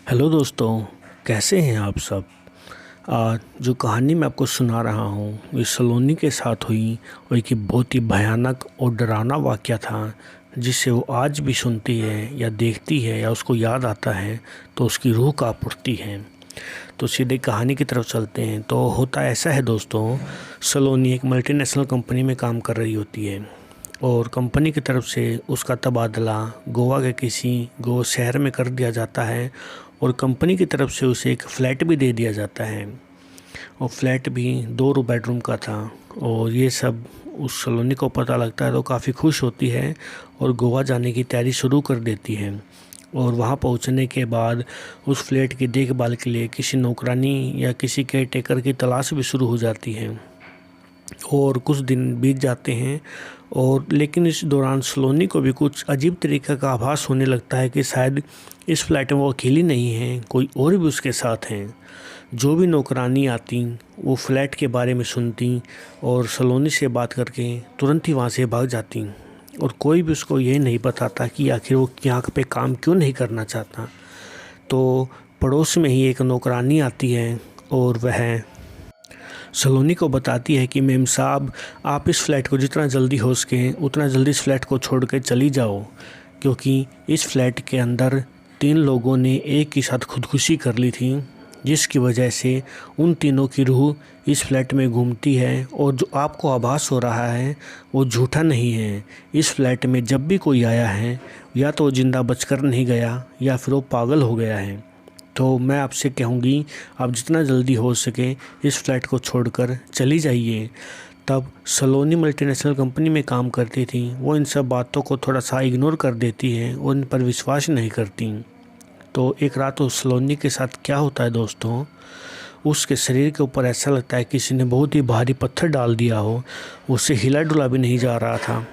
Hello दोस्तों, कैसे हैं आप सब। आज जो कहानी मैं आपको सुना रहा हूँ ये सलोनी के साथ हुई और एक बहुत ही भयानक और डरावना वाक़या था, जिसे वो आज भी सुनती है या देखती है या उसको याद आता है तो उसकी रूह काँप उठती है। तो सीधे कहानी की तरफ चलते हैं। तो होता ऐसा है दोस्तों, सलोनी एक मल्टीनेशनल कंपनी में काम कर रही होती है और कंपनी की तरफ से उसका तबादला गोवा के किसी शहर में कर दिया जाता है और कंपनी की तरफ से उसे एक फ़्लैट भी दे दिया जाता है और फ्लैट भी 2 बेडरूम का था। और ये सब उस सलोनी को पता लगता है तो काफ़ी खुश होती है और गोवा जाने की तैयारी शुरू कर देती है। और वहाँ पहुँचने के बाद उस फ्लैट की देखभाल के लिए किसी नौकरानी या किसी केयर टेकर की तलाश भी शुरू हो जाती है। और कुछ दिन बीत जाते हैं और लेकिन इस दौरान सलोनी को भी कुछ अजीब तरीके का आभास होने लगता है कि शायद इस फ्लैट में वो अकेली नहीं है, कोई और भी उसके साथ हैं। जो भी नौकरानी आती वो फ्लैट के बारे में सुनती और सलोनी से बात करके तुरंत ही वहाँ से भाग जाती और कोई भी उसको ये नहीं बताता कि आखिर वो यहाँ पे काम क्यों नहीं करना चाहता। तो पड़ोस में ही एक नौकरानी आती है और वह सलोनी को बताती है कि मेम साहब, आप इस फ्लैट को जितना जल्दी हो सके उतना जल्दी इस फ्लैट को छोड़ के चली जाओ, क्योंकि इस फ्लैट के अंदर 3 लोगों ने एक ही साथ खुदकुशी कर ली थी, जिसकी वजह से उन तीनों की रूह इस फ्लैट में घूमती है। और जो आपको आभास हो रहा है वो झूठा नहीं है। इस फ्लैट में जब भी कोई आया है या तो ज़िंदा बचकर नहीं गया या फिर वो पागल हो गया है। तो मैं आपसे कहूँगी, आप जितना जल्दी हो सके इस फ्लैट को छोड़कर चली जाइए। तब सलोनी मल्टीनेशनल कंपनी में काम करती थी, वो इन सब बातों को थोड़ा सा इग्नोर कर देती है और इन पर विश्वास नहीं करती। तो एक रात उस सलोनी के साथ क्या होता है दोस्तों, उसके शरीर के ऊपर ऐसा लगता है किसी ने बहुत ही भारी पत्थर डाल दिया हो। उससे हिला डुला भी नहीं जा रहा था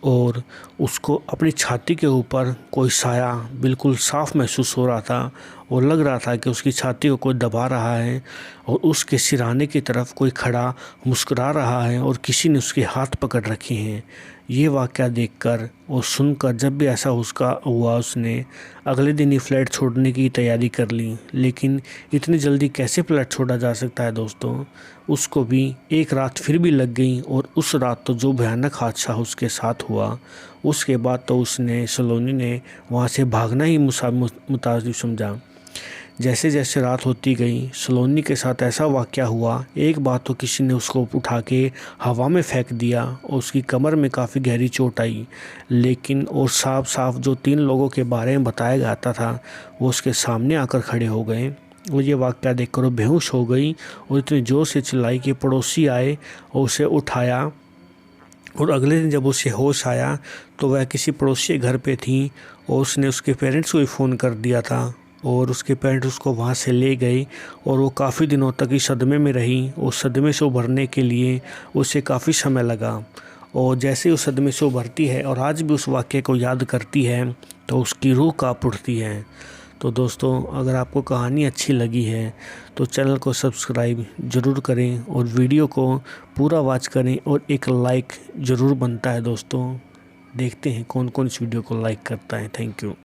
और उसको अपनी छाती के ऊपर कोई साया बिल्कुल साफ़ महसूस हो रहा था और लग रहा था कि उसकी छाती को कोई दबा रहा है और उसके सिरहाने की तरफ कोई खड़ा मुस्कुरा रहा है और किसी ने उसके हाथ पकड़ रखे हैं। ये वाक़या देखकर और सुनकर जब भी ऐसा उसका हुआ, उसने अगले दिन ही फ्लैट छोड़ने की तैयारी कर ली। लेकिन इतनी जल्दी कैसे फ्लैट छोड़ा जा सकता है दोस्तों। उसको भी एक रात फिर भी लग गई और उस रात तो जो भयानक हादसा उसके साथ हुआ, उसके बाद तो सलोनी ने वहाँ से भागना ही मुताबिक समझा। जैसे जैसे रात होती गई सलोनी के साथ ऐसा वाक़या हुआ, एक बार तो किसी ने उसको उठा के हवा में फेंक दिया और उसकी कमर में काफ़ी गहरी चोट आई। लेकिन और साफ साफ जो 3 लोगों के बारे में बताया जाता था वो उसके सामने आकर खड़े हो गए और ये वाक़या देखकर वो बेहोश हो गई और इतनी ज़ोर से चिल्लाई कि पड़ोसी आए और उसे उठाया। और अगले दिन जब उसे होश आया तो वह किसी पड़ोसी के घर पे थी और उसने उसके पेरेंट्स को भी फ़ोन कर दिया था और उसके पेरेंट्स उसको वहाँ से ले गए और वो काफ़ी दिनों तक इस सदमे में रही। उस सदमे से उभरने के लिए उसे काफ़ी समय लगा और जैसे उस सदमे से उभरती है और आज भी उस वाक़ये को याद करती है तो उसकी रूह काँप उठती है। तो दोस्तों, अगर आपको कहानी अच्छी लगी है तो चैनल को सब्सक्राइब ज़रूर करें और वीडियो को पूरा वॉच करें और एक लाइक ज़रूर बनता है दोस्तों। देखते हैं कौन कौन इस वीडियो को लाइक करता है। Thank you.